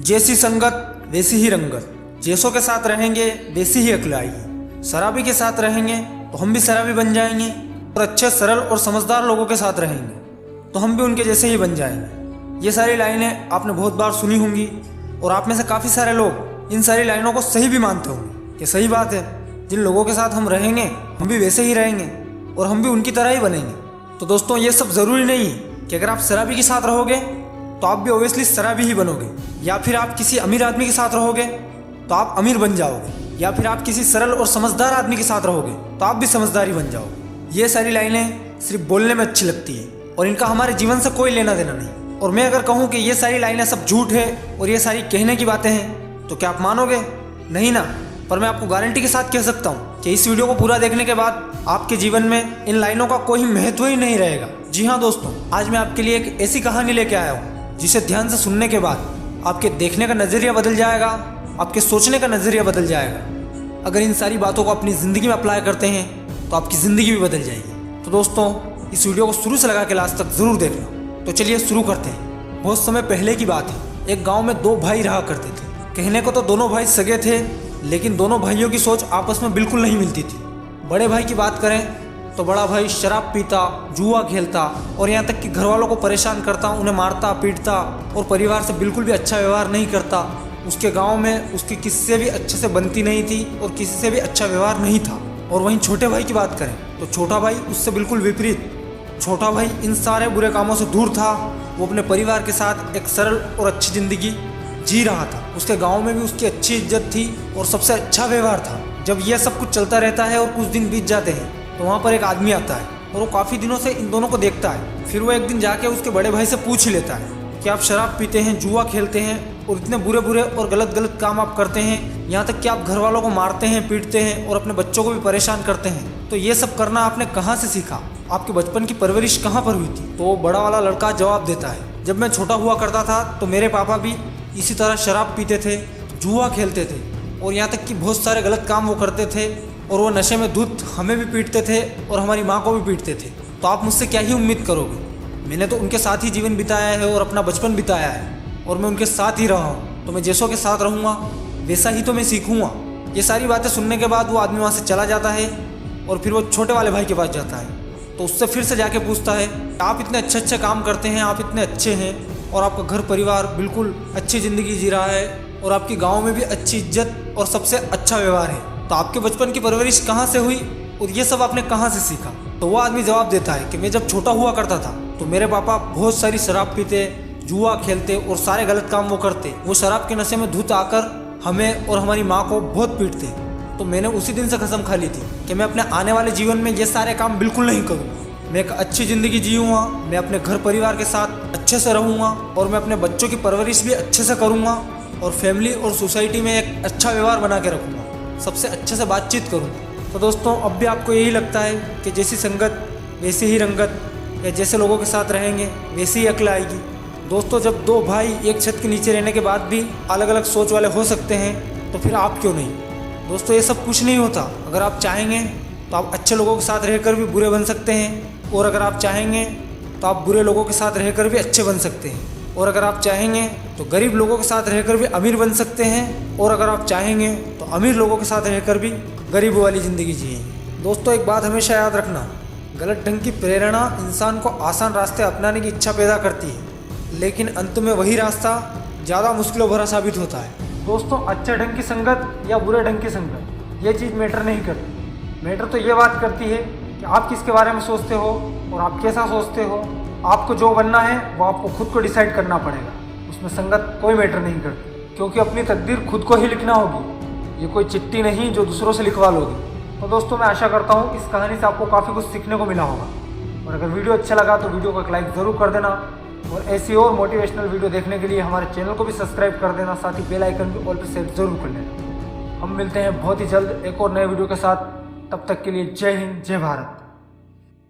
जैसी संगत वैसी ही रंगत, जैसों के साथ रहेंगे वैसी ही अक्ल आएगी। शराबी के साथ रहेंगे तो हम भी शराबी बन जाएंगे, और अच्छे सरल और समझदार लोगों के साथ रहेंगे तो हम भी उनके जैसे ही बन जाएंगे। ये सारी लाइनें आपने बहुत बार सुनी होंगी और आप में से काफ़ी सारे लोग इन सारी लाइनों को सही भी मानते होंगे कि सही बात है, जिन लोगों के साथ हम रहेंगे हम भी वैसे ही रहेंगे और हम भी उनकी तरह ही बनेंगे। तो दोस्तों, ये सब ज़रूरी नहीं है कि अगर आप शराबी के साथ रहोगे तो आप भी ओबियसली शराबी ही बनोगे, या फिर आप किसी अमीर आदमी के साथ रहोगे तो आप अमीर बन जाओगे, या फिर आप किसी सरल और समझदार आदमी के साथ रहोगे तो आप भी समझदार ही बन जाओगे। ये सारी लाइनें सिर्फ बोलने में अच्छी लगती है और इनका हमारे जीवन से कोई लेना देना नहीं। और मैं अगर कहूँ कि ये सारी लाइनें सब झूठ है और ये सारी कहने की बातें हैं तो क्या आप मानोगे? नहीं ना। पर मैं आपको गारंटी के साथ कह सकता हूँ कि इस वीडियो को पूरा देखने के बाद आपके जीवन में इन लाइनों का कोई महत्व ही नहीं रहेगा। जी हाँ दोस्तों, आज मैं आपके लिए एक ऐसी कहानी लेके आया हूँ जिसे ध्यान से सुनने के बाद आपके देखने का नज़रिया बदल जाएगा, आपके सोचने का नज़रिया बदल जाएगा। अगर इन सारी बातों को अपनी ज़िंदगी में अप्लाई करते हैं तो आपकी ज़िंदगी भी बदल जाएगी। तो दोस्तों, इस वीडियो को शुरू से लगा के लास्ट तक ज़रूर देखना। तो चलिए शुरू करते हैं। बहुत समय पहले की बात है, एक गाँव में दो भाई रहा करते थे। कहने को तो दोनों भाई सगे थे, लेकिन दोनों भाइयों की सोच आपस में बिल्कुल नहीं मिलती थी। बड़े भाई की बात करें तो बड़ा भाई शराब पीता, जुआ खेलता और यहाँ तक कि घर वालों को परेशान करता, उन्हें मारता पीटता और परिवार से बिल्कुल भी अच्छा व्यवहार नहीं करता। उसके गांव में उसकी किसी से भी अच्छे से बनती नहीं थी और किसी से भी अच्छा व्यवहार नहीं था। और वहीं छोटे भाई की बात करें तो छोटा भाई उससे बिल्कुल विपरीत। छोटा भाई इन सारे बुरे कामों से दूर था। वो अपने परिवार के साथ एक सरल और अच्छी ज़िंदगी जी रहा था। उसके गाँव में भी उसकी अच्छी इज्जत थी और सबसे अच्छा व्यवहार था। जब यह सब कुछ चलता रहता है और कुछ दिन बीत जाते हैं तो वहाँ पर एक आदमी आता है और वो काफ़ी दिनों से इन दोनों को देखता है। फिर वो एक दिन जाके उसके बड़े भाई से पूछ ही लेता है कि आप शराब पीते हैं, जुआ खेलते हैं और इतने बुरे बुरे और गलत गलत काम आप करते हैं, यहाँ तक कि आप घर वालों को मारते हैं, पीटते हैं और अपने बच्चों को भी परेशान करते हैं। तो ये सब करना आपने कहाँ से सीखा? आपके बचपन की परवरिश कहाँ पर हुई थी? तो बड़ा वाला लड़का जवाब देता है, जब मैं छोटा हुआ करता था तो मेरे पापा भी इसी तरह शराब पीते थे, जुआ खेलते थे और यहाँ तक कि बहुत सारे गलत काम वो करते थे और वो नशे में धुत हमें भी पीटते थे और हमारी माँ को भी पीटते थे। तो आप मुझसे क्या ही उम्मीद करोगे? मैंने तो उनके साथ ही जीवन बिताया है और अपना बचपन बिताया है और मैं उनके साथ ही रहा हूँ, तो मैं जैसों के साथ रहूँगा वैसा ही तो मैं सीखूँगा। ये सारी बातें सुनने के बाद वो आदमी वहाँ से चला जाता है और फिर वो छोटे वाले भाई के पास जाता है। तो उससे फिर से जाके पूछता है, आप इतने अच्छे अच्छे काम करते हैं, आप इतने अच्छे हैं और आपका घर परिवार बिल्कुल अच्छी ज़िंदगी जी रहा है और आपकी गाँव में भी अच्छी इज्जत और सबसे अच्छा व्यवहार है, तो आपके बचपन की परवरिश कहाँ से हुई और ये सब आपने कहाँ से सीखा? तो वो आदमी जवाब देता है कि मैं जब छोटा हुआ करता था तो मेरे पापा बहुत सारी शराब पीते, जुआ खेलते और सारे गलत काम वो करते। वो शराब के नशे में धुत आकर हमें और हमारी माँ को बहुत पीटते। तो मैंने उसी दिन से कसम खा ली थी कि मैं अपने आने वाले जीवन में ये सारे काम बिल्कुल नहीं करूँगा। मैं एक अच्छी ज़िंदगी जीऊँगा, मैं अपने घर परिवार के साथ अच्छे से रहूँगा और मैं अपने बच्चों की परवरिश भी अच्छे से करूँगा और फैमिली और सोसाइटी में एक अच्छा व्यवहार बना के रखूँगा, सबसे अच्छे से बातचीत करूँ। तो दोस्तों, अब भी आपको यही लगता है कि जैसी संगत वैसी ही रंगत, या जैसे लोगों के साथ रहेंगे वैसी ही अक्ल आएगी? दोस्तों, जब दो भाई एक छत के नीचे रहने के बाद भी अलग अलग सोच वाले हो सकते हैं तो फिर आप क्यों नहीं? दोस्तों, ये सब कुछ नहीं होता। अगर आप चाहेंगे तो आप अच्छे लोगों के साथ रहकर भी बुरे बन सकते हैं, और अगर आप चाहेंगे तो आप बुरे लोगों के साथ रहकर भी अच्छे बन सकते हैं, और अगर आप चाहेंगे तो गरीब लोगों के साथ रहकर भी अमीर बन सकते हैं, और अगर आप चाहेंगे तो अमीर लोगों के साथ रहकर भी गरीब वाली ज़िंदगी जिएंगे। दोस्तों, एक बात हमेशा याद रखना, गलत ढंग की प्रेरणा इंसान को आसान रास्ते अपनाने की इच्छा पैदा करती है, लेकिन अंत में वही रास्ता ज़्यादा मुश्किलों भरा साबित होता है। दोस्तों, अच्छे ढंग की संगत या बुरे ढंग की संगत ये चीज़ मैटर नहीं करती। मैटर तो ये बात करती है कि आप किसके बारे में सोचते हो और आप कैसा सोचते हो। आपको जो बनना है वो आपको खुद को डिसाइड करना पड़ेगा, उसमें संगत कोई मैटर नहीं करती, क्योंकि अपनी तकदीर खुद को ही लिखना होगी। ये कोई चिट्ठी नहीं जो दूसरों से लिखवा लोगे। तो दोस्तों, मैं आशा करता हूँ इस कहानी से आपको काफ़ी कुछ सीखने को मिला होगा, और अगर वीडियो अच्छा लगा तो वीडियो को एक लाइक ज़रूर कर देना, और ऐसी और मोटिवेशनल वीडियो देखने के लिए हमारे चैनल को भी सब्सक्राइब कर देना, साथ ही बेल आइकन भी ऑल पे सेट जरूर कर लेना। हम मिलते हैं बहुत ही जल्द एक और नए वीडियो के साथ। तब तक के लिए जय हिंद, जय भारत।